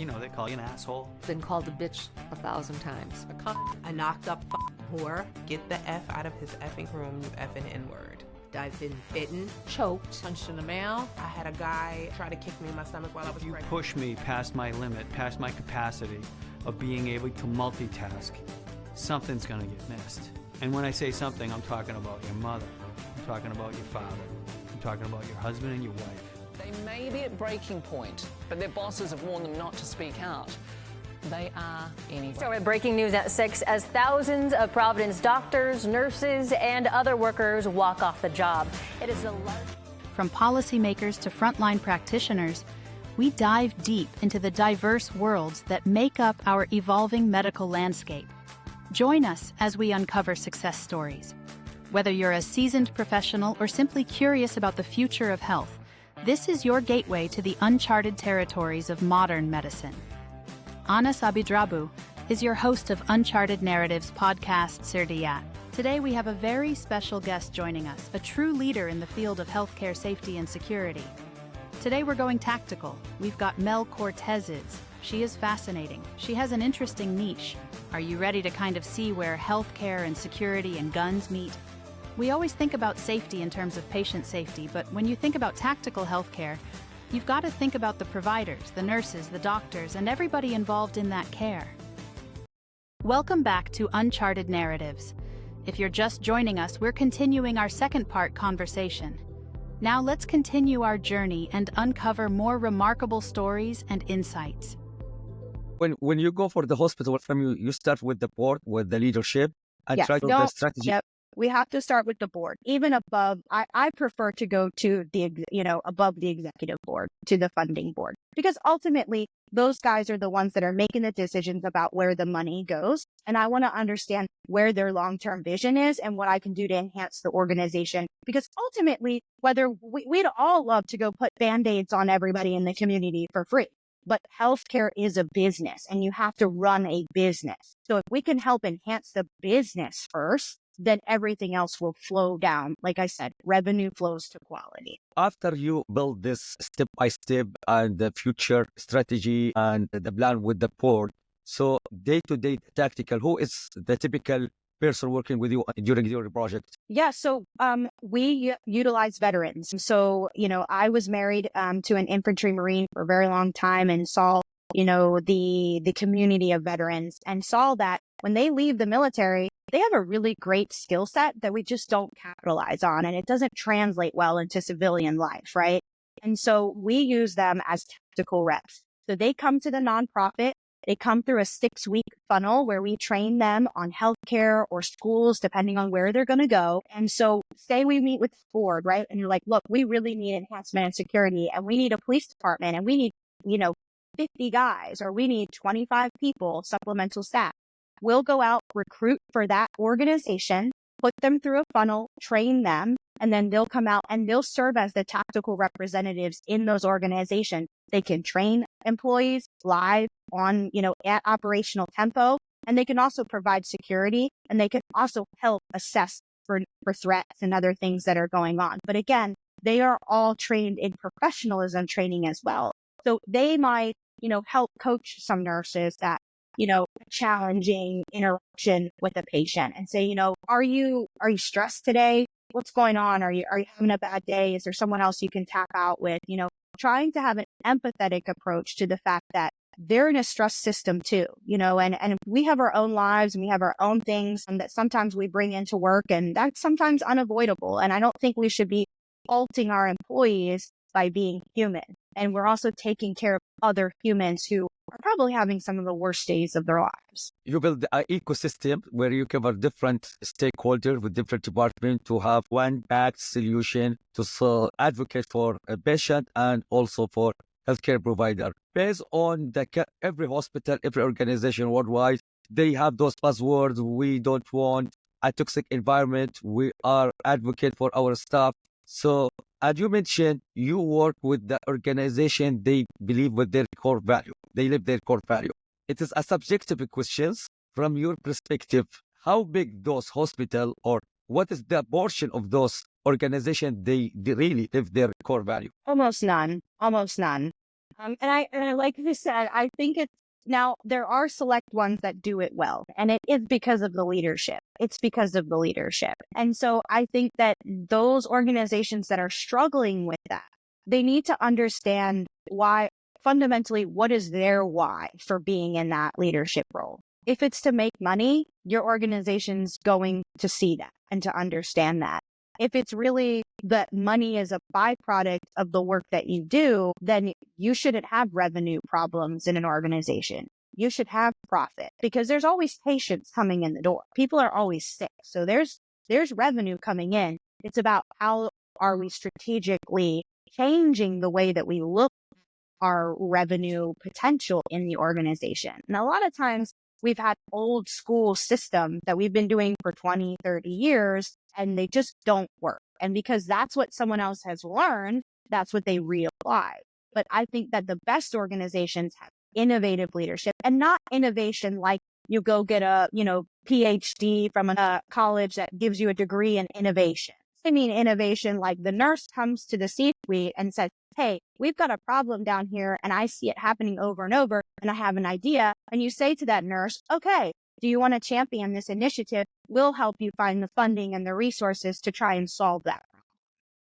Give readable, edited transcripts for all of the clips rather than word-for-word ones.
they call you an asshole. Been called a bitch 1,000 times. A knocked up whore. Get the F out of his effing room, you effing N-word. I've been bitten, choked, punched in the mouth. I had a guy try to kick me in my stomach while I was pregnant. You push me past my limit, past my capacity of being able to multitask. Something's gonna get missed. And when I say something, I'm talking about your mother. I'm talking about your father. I'm talking about your husband and your wife. They may be at breaking point, but their bosses have warned them not to speak out. They are anyway. So we're breaking news at 6 as thousands of Providence doctors, nurses, and other workers walk off the job. It is a large... From policymakers to frontline practitioners, we dive deep into the diverse worlds that make up our evolving medical landscape. Join us as we uncover success stories. Whether you're a seasoned professional or simply curious about the future of health, this is your gateway to the uncharted territories of modern medicine. Anas Abidrabu is your host of Uncharted Narratives podcast, Sirdiyat. Today we have a very special guest joining us, a true leader in the field of healthcare safety and security. Today we're going tactical. We've got Mel Cortez's. She is fascinating. She has an interesting niche. Are you ready to kind of see where healthcare and security and guns meet? We always think about safety in terms of patient safety, but when you think about tactical healthcare, you've got to think about the providers, the nurses, the doctors, and everybody involved in that care. Welcome back to Uncharted Narratives. If you're just joining us, we're continuing our second-part conversation. Now let's continue our journey and uncover more remarkable stories and insights. When you go for the hospital, you start with the board, with the leadership, and try to the strategy. Yep. We have to start with the board, even above. I prefer to go to the, above the executive board, to the funding board, because ultimately those guys are the ones that are making the decisions about where the money goes. And I want to understand where their long-term vision is and what I can do to enhance the organization. Because ultimately, whether we'd all love to go put Band-Aids on everybody in the community for free. But healthcare is a business and you have to run a business. So if we can help enhance the business first, then everything else will flow down. Like I said, revenue flows to quality. After you build this step by step and the future strategy and the plan with the board, so day-to-day tactical, who is the typical person working with you during your project? Yeah, so we utilize veterans. So, I was married to an infantry Marine for a very long time and saw, the community of veterans and saw that when they leave the military, they have a really great skill set that we just don't capitalize on, and it doesn't translate well into civilian life, right? And so we use them as tactical reps. So they come to the nonprofit. They come through a 6-week funnel where we train them on healthcare or schools, depending on where they're going to go. And so say we meet with the board, right? And you're like, look, we really need enhancement and security, and we need a police department, and we need, 50 guys, or we need 25 people, supplemental staff. We'll go out, recruit for that organization, put them through a funnel, train them, and then they'll come out and they'll serve as the tactical representatives in those organizations. They can train employees live on, at operational tempo, and they can also provide security, and they can also help assess for threats and other things that are going on. But again, they are all trained in professionalism training as well. So they might, help coach some nurses that, challenging interaction with a patient and say, are you stressed today? What's going on? Are you having a bad day? Is there someone else you can tap out with? Trying to have an empathetic approach to the fact that they're in a stress system too, and we have our own lives and we have our own things that sometimes we bring into work, and that's sometimes unavoidable. And I don't think we should be faulting our employees by being human. And we're also taking care of other humans who are probably having some of the worst days of their lives. You build an ecosystem where you cover different stakeholders with different departments to have one backed solution to advocate for a patient and also for healthcare provider. Based on every hospital, every organization worldwide, they have those buzzwords. We don't want a toxic environment. We are advocate for our staff. So, as you mentioned, you work with the organization they believe with their core value. They live their core value. It is a subjective question. From your perspective, how big those hospital or what is the portion of those organizations they really live their core value? Almost none. And I like you said, I think it's now there are select ones that do it well, and it is because of the leadership. It's because of the leadership. And so I think that those organizations that are struggling with that, they need to understand why, fundamentally, what is their why for being in that leadership role. If it's to make money, your organization's going to see that and to understand that. If it's really that money is a byproduct of the work that you do, then you shouldn't have revenue problems in an organization. You should have profit because there's always patients coming in the door. People are always sick. So there's revenue coming in. It's about how are we strategically changing the way that we look at our revenue potential in the organization. And a lot of times we've had old school systems that we've been doing for 20, 30 years, and they just don't work. And because that's what someone else has learned, that's what they reapply. But I think that the best organizations have innovative leadership, and not innovation like you go get a, PhD from a college that gives you a degree in innovation. I mean, innovation like the nurse comes to the C-suite and says, hey, we've got a problem down here and I see it happening over and over and I have an idea. And you say to that nurse, okay, do you want to champion this initiative? We'll help you find the funding and the resources to try and solve that problem.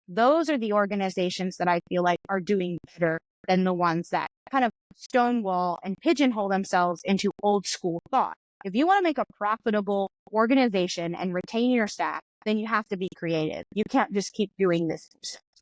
Those are the organizations that I feel like are doing better than the ones that kind of stonewall and pigeonhole themselves into old school thought. If you want to make a profitable organization and retain your staff, then you have to be creative. You can't just keep doing this.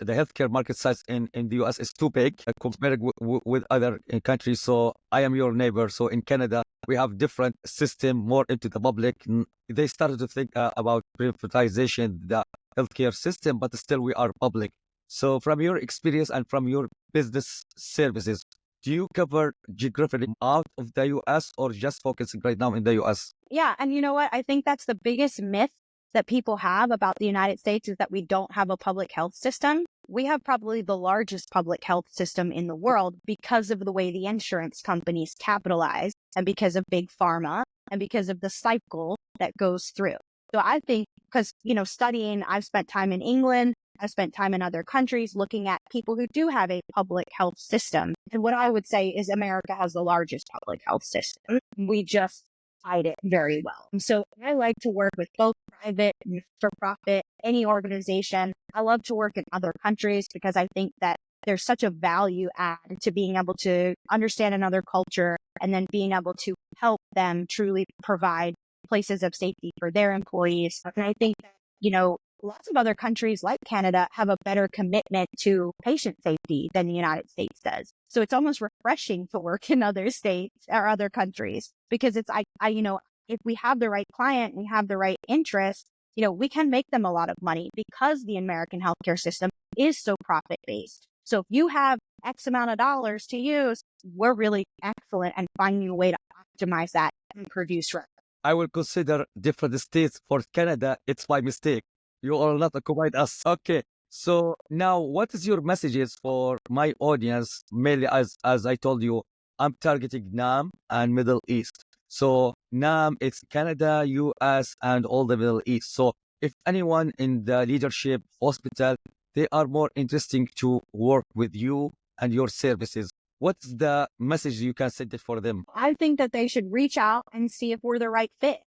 The healthcare market size in the US is too big compared with other countries. So I am your neighbor. So in Canada, we have different system, more into the public. They started to think about privatization, the healthcare system, but still we are public. So from your experience and from your business services, do you cover geographically out of the US or just focusing right now in the US? Yeah. And you know what? I think that's the biggest myth that people have about the United States is that we don't have a public health system. We have probably the largest public health system in the world because of the way the insurance companies capitalize and because of big pharma and because of the cycle that goes through. So I think because, studying, I've spent time in England, I've spent time in other countries looking at people who do have a public health system. And what I would say is America has the largest public health system. We just hide it very well. So I like to work with both private and for-profit, any organization. I love to work in other countries because I think that there's such a value add to being able to understand another culture and then being able to help them truly provide places of safety for their employees. And I think that, lots of other countries like Canada have a better commitment to patient safety than the United States does. So it's almost refreshing to work in other states or other countries because it's, if we have the right client, we have the right interest, we can make them a lot of money because the American healthcare system is so profit-based. So if you have X amount of dollars to use, we're really excellent at finding a way to optimize that and produce revenue. I will consider different states for Canada. It's my mistake. You are not accommodate us. Okay. So now what is your messages for my audience? Mainly as I told you, I'm targeting NAM and Middle East. So NAM, it's Canada, US, and all the Middle East. So if anyone in the leadership, hospital, they are more interesting to work with you and your services, what's the message you can send it for them? I think that they should reach out and see if we're the right fit.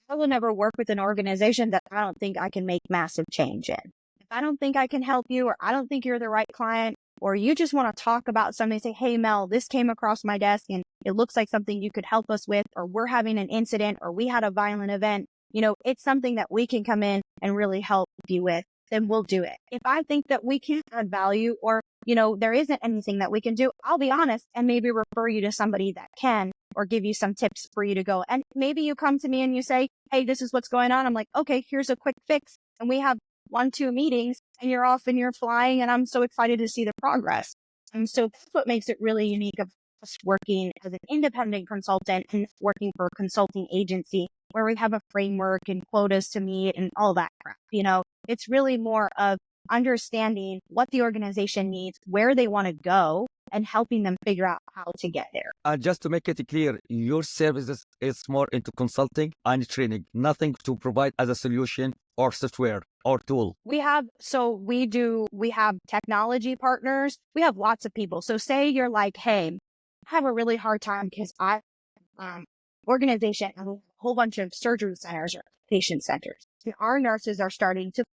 I will never work with an organization that I don't think I can make massive change in. If I don't think I can help you, or I don't think you're the right client, or you just want to talk about something, say, hey, Mel, this came across my desk and it looks like something you could help us with, or we're having an incident, or we had a violent event, it's something that we can come in and really help you with, then we'll do it. If I think that we can't add value or, there isn't anything that we can do, I'll be honest and maybe refer you to somebody that can, or give you some tips for you to go. And maybe you come to me and you say, hey, this is what's going on. I'm like, okay, here's a quick fix. And we have 1-2 meetings and you're off and you're flying. And I'm so excited to see the progress. And so that's what makes it really unique of us working as an independent consultant and working for a consulting agency where we have a framework and quotas to meet and all that crap. It's really more of understanding what the organization needs, where they want to go, and helping them figure out how to get there. Just to make it clear, your services is more into consulting and training, nothing to provide as a solution or software. or tool? We have technology partners. We have lots of people. So say you're like, hey, I have a really hard time because organization and a whole bunch of surgery centers or patient centers. And our nurses are starting to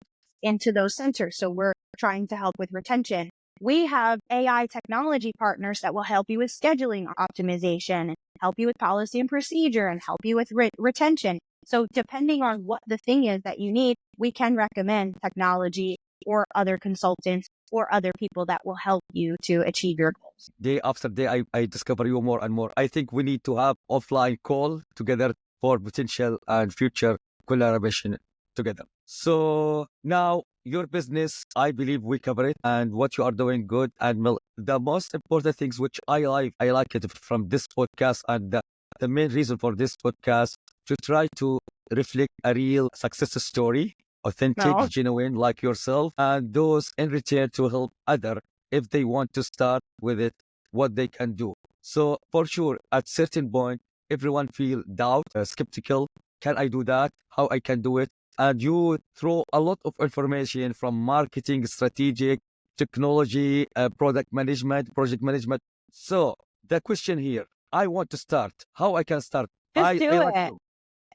into those centers. So we're trying to help with retention. We have AI technology partners that will help you with scheduling optimization, and help you with policy and procedure, and help you with retention. So depending on what the thing is that you need, we can recommend technology or other consultants or other people that will help you to achieve your goals. Day after day, I discover you more and more. I think we need to have offline call together for potential and future collaboration together. So now your business, I believe we cover it and what you are doing good. And the most important things which I like it from this podcast, and the main reason for this podcast, to try to reflect a real success story, authentic, genuine, like yourself, and those in return to help other if they want to start with it, what they can do. So for sure, at certain point, everyone feel doubt, skeptical. Can I do that? How I can do it? And you throw a lot of information from marketing, strategic, technology, product management, project management. So the question here, I want to start. How I can start? Just do like it. you.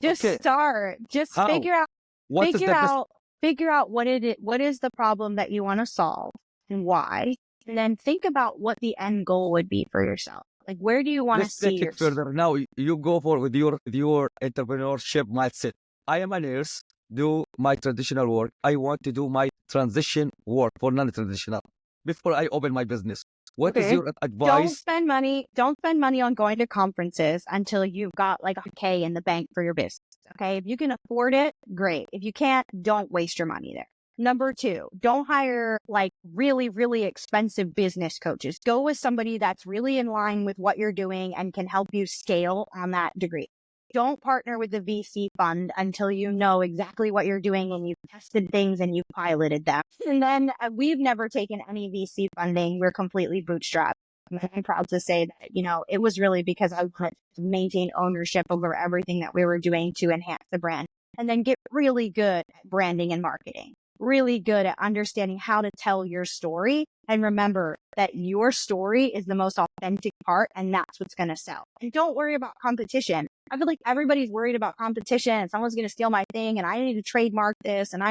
Just Okay. start. Just How? figure out What is the best? figure out what is the problem that you want to solve and why. And then think about what the end goal would be for yourself. Like, where do you want to Let's see take it yourself? further. Now you go for with your entrepreneurship mindset. I am a nurse, do my traditional work. I want to do my transition work for non-traditional before I open my business. What is Okay. your Don't advice? spend money on going to conferences until you've got like $100K in the bank for your business. Okay. If you can afford it, great. If you can't, don't waste your money there. Number 2, don't hire like really, really expensive business coaches. Go with somebody that's really in line with what you're doing and can help you scale on that degree. Don't partner with the VC fund until you know exactly what you're doing and you've tested things and you've piloted them. And then we've never taken any VC funding. We're completely bootstrapped. I'm proud to say that, it was really because I could maintain ownership over everything that we were doing to enhance the brand, and then get really good at branding and marketing, really good at understanding how to tell your story. And remember that your story is the most authentic part, and that's what's going to sell. And don't worry about competition. I feel like everybody's worried about competition and someone's going to steal my thing and I need to trademark this and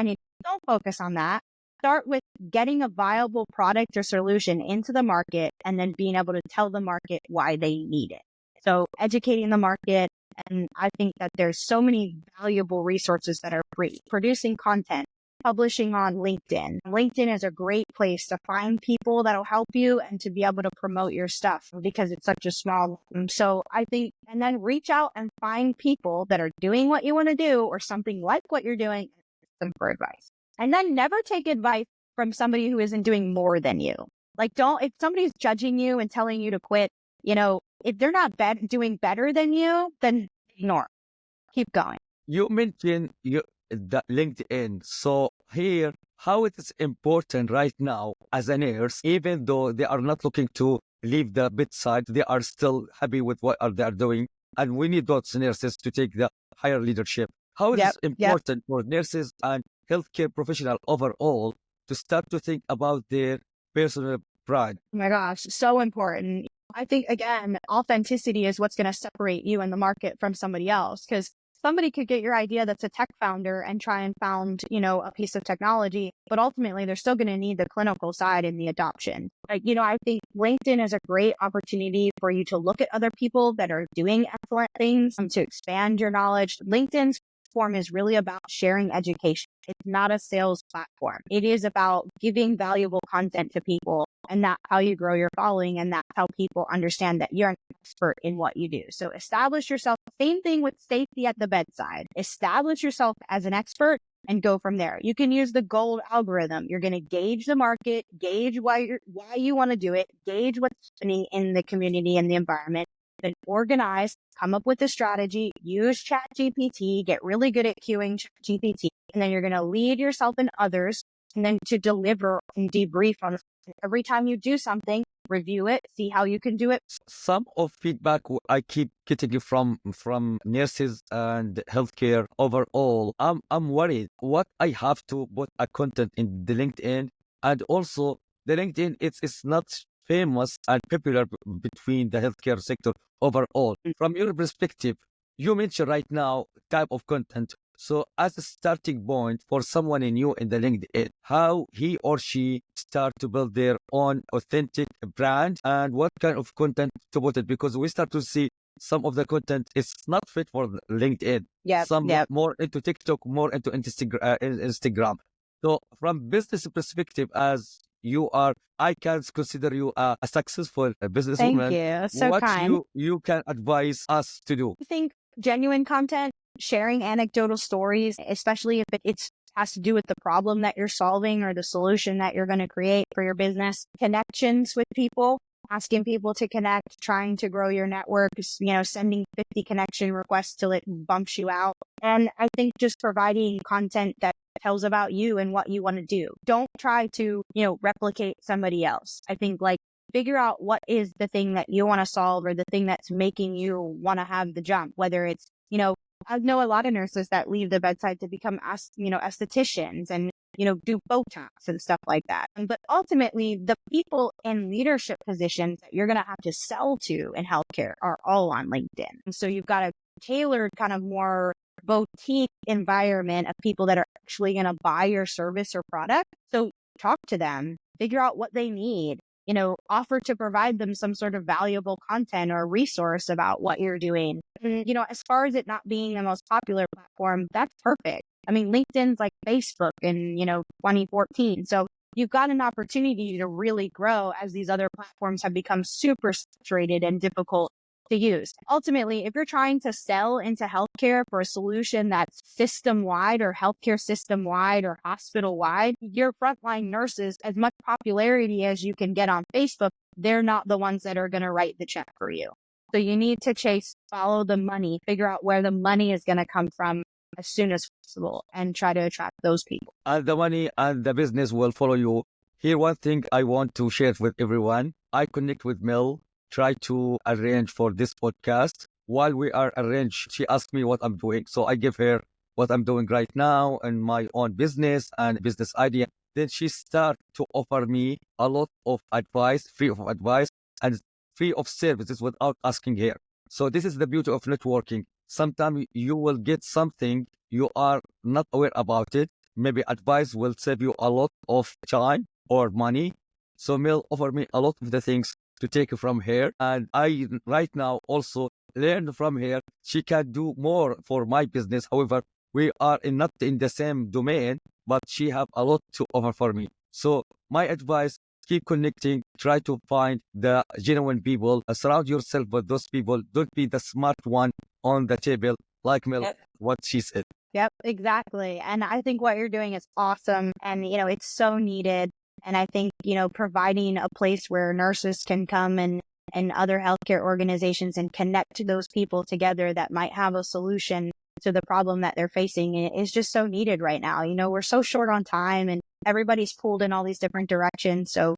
don't focus on that. Start with getting a viable product or solution into the market and then being able to tell the market why they need it. So educating the market. And I think that there's so many valuable resources that are free. Producing content, publishing on LinkedIn. LinkedIn is a great place to find people that'll help you and to be able to promote your stuff because it's such a small. So I think, and then reach out and find people that are doing what you want to do or something like what you're doing, and for advice. And then never take advice from somebody who isn't doing more than you. Like, if somebody's judging you and telling you to quit, if they're not doing better than you, then ignore. Keep going. You mentioned the LinkedIn. So here, how it is important right now as a nurse, even though they are not looking to leave the bedside, they are still happy with what they are doing. And we need those nurses to take the higher leadership. How it is important for nurses and healthcare professionals overall to start to think about their personal brand. Oh my gosh, so important. I think, again, authenticity is what's going to separate you in the market from somebody else, because somebody could get your idea that's a tech founder and try and found, a piece of technology, but ultimately they're still going to need the clinical side and the adoption. Like, I think LinkedIn is a great opportunity for you to look at other people that are doing excellent things and to expand your knowledge. LinkedIn's platform is really about sharing education. It's not a sales platform. It is about giving valuable content to people, and that's how you grow your following, and that's how people understand that you're an expert in what you do. So establish yourself. Same thing with safety at the bedside. Establish yourself as an expert and go from there. You can use the GOLD algorithm. You're going to gauge the market, gauge why you want to do it, gauge what's happening in the community and the environment, then organize, come up with a strategy, use ChatGPT, get really good at queuing ChatGPT, and then you're going to lead yourself and others, and then to deliver and debrief on every time you do something, review it, see how you can do it. Some of feedback I keep getting it from nurses and healthcare overall. I'm worried what I have to put a content in the LinkedIn, and also the LinkedIn it's not famous and popular between the healthcare sector overall. From your perspective, you mentioned right now type of content. So as a starting point for someone new in the LinkedIn, how he or she start to build their own authentic brand and what kind of content to put it, because we start to see some of the content is not fit for LinkedIn. Some more into TikTok, more into Instagram. So from business perspective, as you are, I can consider you a successful businesswoman. Thank you. So what kind. you can advise us to do? I think genuine content, sharing anecdotal stories, especially if it has to do with the problem that you're solving or the solution that you're going to create for your business, connections with people, asking people to connect, trying to grow your network, sending 50 connection requests till it bumps you out. And I think just providing content that tells about you and what you want to do. Don't try to, replicate somebody else. I think figure out what is the thing that you want to solve or the thing that's making you want to have the jump, whether it's, I know a lot of nurses that leave the bedside to become, estheticians and, do Botox and stuff like that. But ultimately, the people in leadership positions that you're going to have to sell to in healthcare are all on LinkedIn. And so you've got a tailored kind of more boutique environment of people that are actually going to buy your service or product. So talk to them, figure out what they need, offer to provide them some sort of valuable content or resource about what you're doing. And, as far as it not being the most popular platform, that's perfect. I mean, LinkedIn's like Facebook in, 2014. So you've got an opportunity to really grow as these other platforms have become super saturated and difficult to use. Ultimately, if you're trying to sell into healthcare for a solution that's system-wide or healthcare system-wide or hospital-wide, your frontline nurses, as much popularity as you can get on Facebook, they're not the ones that are going to write the check for you. So you need to follow the money, figure out where the money is going to come from as soon as possible and try to attract those people. And the money and the business will follow you. Here, one thing I want to share with everyone. I connect with Mel, try to arrange for this podcast. While we are arranged, she asked me what I'm doing. So I give her what I'm doing right now and my own business and business idea. Then she start to offer me a lot of advice, free of advice and free of services without asking her. So this is the beauty of networking. Sometimes you will get something you are not aware about it. Maybe advice will save you a lot of time or money. So Mel offered me a lot of the things to take from her. And I right now also learn from her. She can do more for my business. However, we are not in the same domain, but she have a lot to offer for me. So my advice, keep connecting, try to find the genuine people, surround yourself with those people. Don't be the smart one on the table, like Mel, what she said. Yep, exactly. And I think what you're doing is awesome. And, it's so needed. And I think, providing a place where nurses can come and other healthcare organizations and connect those people together that might have a solution to the problem that they're facing is just so needed right now. We're so short on time and everybody's pulled in all these different directions. So,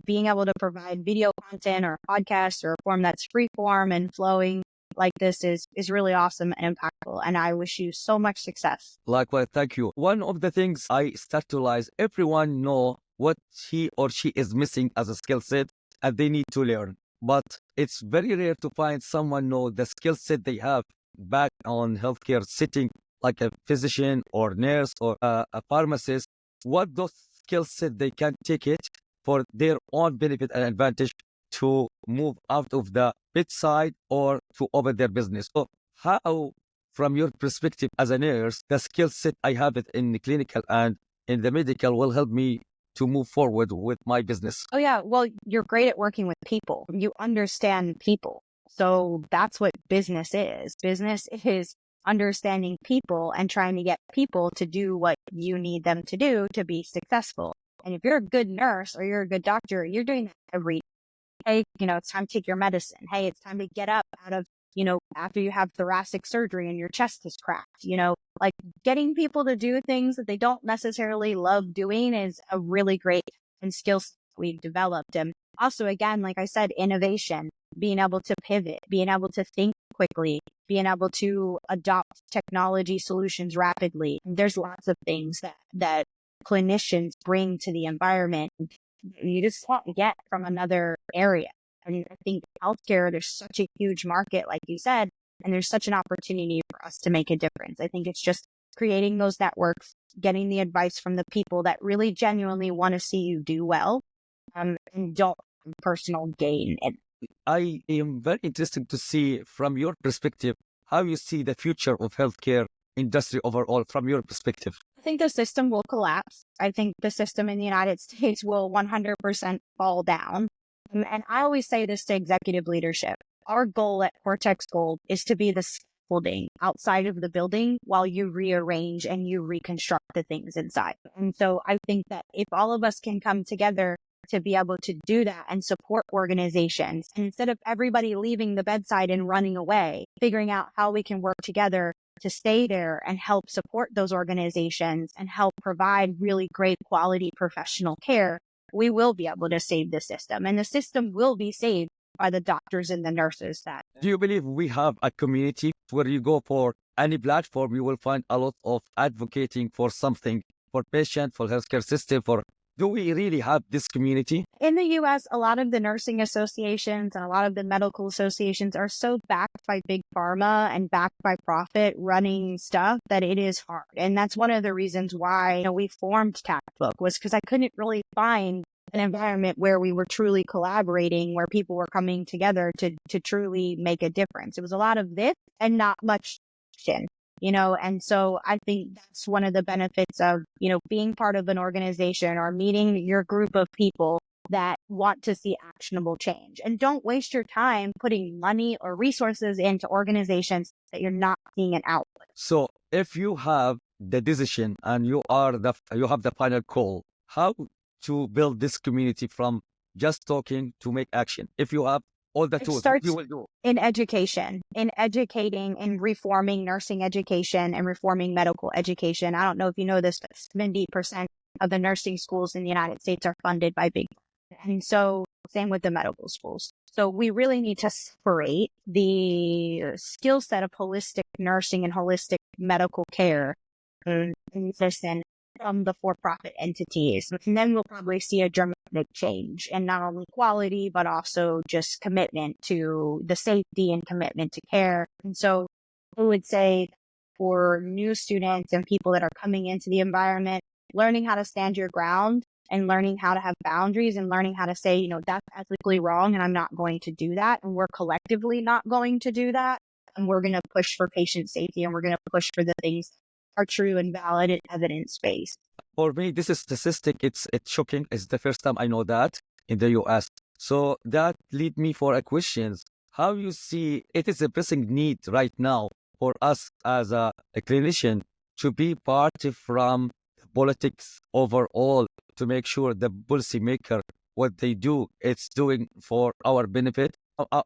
being able to provide video content or podcasts or a form that's free form and flowing like this is really awesome and impactful. And I wish you so much success. Likewise, thank you. One of the things I start to realize, everyone know what he or she is missing as a skill set and they need to learn. But it's very rare to find someone know the skill set they have back on healthcare setting, like a physician or nurse or a pharmacist, what those skill set they can take it for their own benefit and advantage to move out of the bedside or to open their business. So how, from your perspective as a nurse, the skill set I have it in the clinical and in the medical will help me to move forward with my business? Oh, yeah. Well, you're great at working with people. You understand people. So that's what business is. Business is understanding people and trying to get people to do what you need them to do to be successful. And if you're a good nurse or you're a good doctor, you're doing that every day. Hey, it's time to take your medicine. Hey, it's time to get up out of, after you have thoracic surgery and your chest is cracked, like getting people to do things that they don't necessarily love doing is a really great and skill set we've developed. And Also, again, like I said, innovation, being able to pivot, being able to think quickly, being able to adopt technology solutions rapidly. There's lots of things that clinicians bring to the environment you just can't get from another area. And I think healthcare, there's such a huge market, like you said, and there's such an opportunity for us to make a difference. I think it's just creating those networks, getting the advice from the people that really genuinely want to see you do well, and don't have personal gain. And I am very interested to see from your perspective how you see the future of healthcare industry overall from your perspective. I think the system will collapse. I think the system in the United States will 100% fall down. And I always say this to executive leadership. Our goal at Cortex Gold is to be the scaffolding outside of the building while you rearrange and you reconstruct the things inside. And so I think that if all of us can come together to be able to do that and support organizations, and instead of everybody leaving the bedside and running away, figuring out how we can work together to stay there and help support those organizations and help provide really great quality professional care, we will be able to save the system. And the system will be saved by the doctors and the nurses. That. Do you believe we have a community where you go for any platform, you will find a lot of advocating for something, for patient, for healthcare system, for... Do we really have this community? In the U.S., a lot of the nursing associations and a lot of the medical associations are so backed by big pharma and backed by profit running stuff that it is hard. And that's one of the reasons why we formed Tactbook, was because I couldn't really find an environment where we were truly collaborating, where people were coming together to truly make a difference. It was a lot of this and not much action. And so I think that's one of the benefits of, being part of an organization or meeting your group of people that want to see actionable change. And don't waste your time putting money or resources into organizations that you're not seeing an output. So if you have the decision and you have the final call, how to build this community from just talking to make action? If you have all the tools, you will do in education, in educating and reforming nursing education and reforming medical education. I don't know if you know this, but 70% of the nursing schools in the United States are funded by big. And so same with the medical schools. So we really need to separate the skill set of holistic nursing and holistic medical care and medicine from the for-profit entities. And then we'll probably see a dramatic change in not only quality, but also just commitment to the safety and commitment to care. And so I would say for new students and people that are coming into the environment, learning how to stand your ground and learning how to have boundaries and learning how to say, that's ethically wrong and I'm not going to do that. And we're collectively not going to do that. And we're going to push for patient safety and we're going to push for the things are true and valid and evidence-based. For me, this is statistic. It's shocking. It's the first time I know that in the US. So that lead me for a questions. How you see it is a pressing need right now for us as a clinician to be part from politics overall, to make sure the policymaker, what they do, it's doing for our benefit.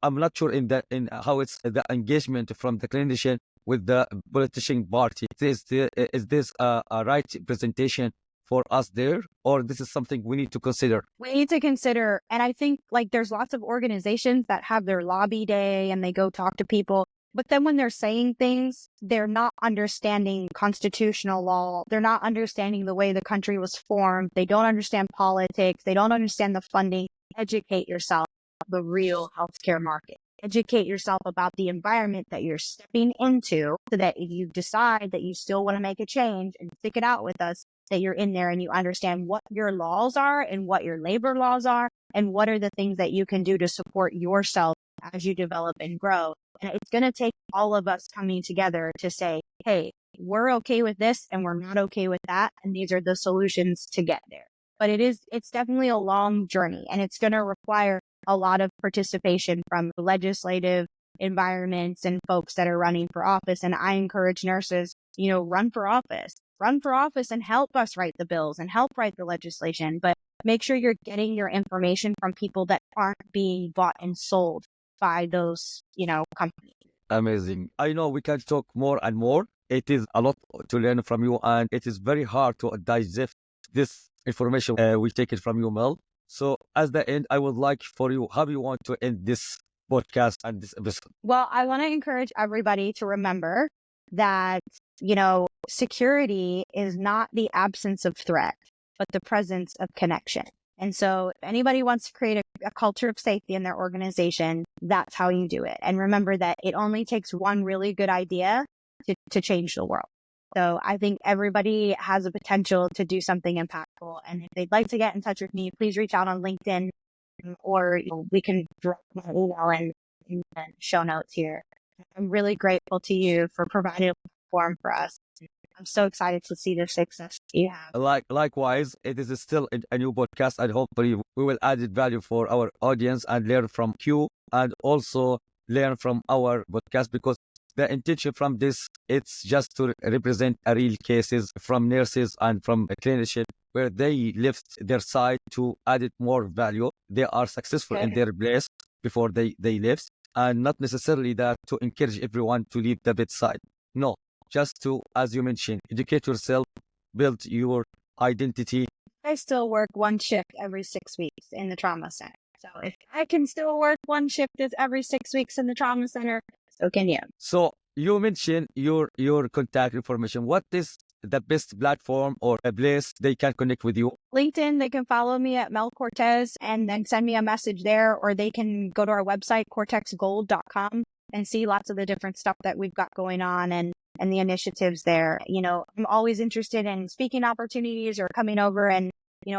I'm not sure in how it's the engagement from the clinician with the politician party. Is this a right presentation for us there, or this is something we need to consider? We need to consider, and I think there's lots of organizations that have their lobby day and they go talk to people, but then when they're saying things, they're not understanding constitutional law. They're not understanding the way the country was formed. They don't understand politics. They don't understand the funding. Educate yourself about the real healthcare market. Educate yourself about the environment that you're stepping into so that if you decide that you still want to make a change and stick it out with us, that you're in there and you understand what your laws are and what your labor laws are and what are the things that you can do to support yourself as you develop and grow. And it's going to take all of us coming together to say, hey, we're okay with this and we're not okay with that. And these are the solutions to get there. But it's definitely a long journey and it's going to require a lot of participation from legislative environments and folks that are running for office. And I encourage nurses, run for office and help us write the bills and help write the legislation, but make sure you're getting your information from people that aren't being bought and sold by those, companies. Amazing. I know we can talk more and more. It is a lot to learn from you and it is very hard to digest this information we take it from you, Mel. So as the end, I would like for you, how you want to end this podcast and this episode? Well, I want to encourage everybody to remember that, security is not the absence of threat, but the presence of connection. And so if anybody wants to create a culture of safety in their organization, that's how you do it. And remember that it only takes one really good idea to change the world. So I think everybody has a potential to do something impactful. And if they'd like to get in touch with me, please reach out on LinkedIn, or we can drop my email in the show notes here. I'm really grateful to you for providing a platform for us. I'm so excited to see the success you have. Likewise, it is still a new podcast, and hopefully we will add value for our audience and learn from you, and also learn from our podcast, because the intention from this, it's just to represent a real cases from nurses and from a clinician where they left their side to add more value. They are successful in their place before they left, and not necessarily that to encourage everyone to leave the bedside. No, just to, as you mentioned, educate yourself, build your identity. I still work one shift every 6 weeks in the trauma center. So if I can still work one shift every 6 weeks in the trauma center, so can you. So you mentioned your contact information. What is the best platform or a place they can connect with you? LinkedIn, they can follow me at Mel Cortez and then send me a message there, or they can go to our website, cortexgold.com, and see lots of the different stuff that we've got going on and the initiatives there. I'm always interested in speaking opportunities or coming over, and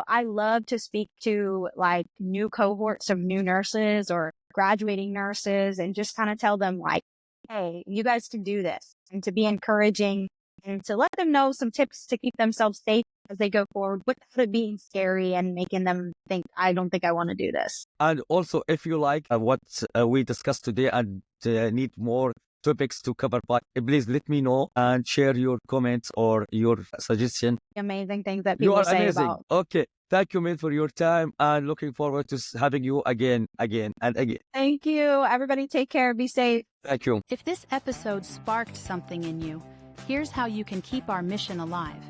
I love to speak to like new cohorts of new nurses or graduating nurses and just kind of tell them like, hey, you guys can do this, and to be encouraging and to let them know some tips to keep themselves safe as they go forward without it being scary and making them think, I don't think I want to do this. And also, if you like what we discussed today and need more topics to cover, but please let me know and share your comments or your suggestion. Amazing things that You people are say amazing. about. Okay. Thank you, Min, for your time, and looking forward to having you again and again. Thank you. Everybody take care. Be safe. Thank you. If this episode sparked something in you, here's how you can keep our mission alive.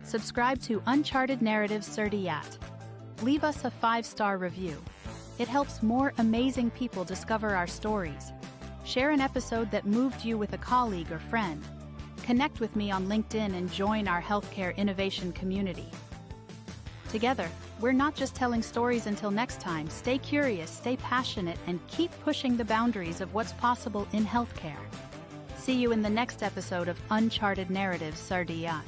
Subscribe to Uncharted Narratives Certiat. Leave us a 5-star review. It helps more amazing people discover our stories. Share an episode that moved you with a colleague or friend. Connect with me on LinkedIn and join our healthcare innovation community. Together, we're not just telling stories. Until next time, stay curious, stay passionate, and keep pushing the boundaries of what's possible in healthcare. See you in the next episode of Uncharted Narratives Certiat.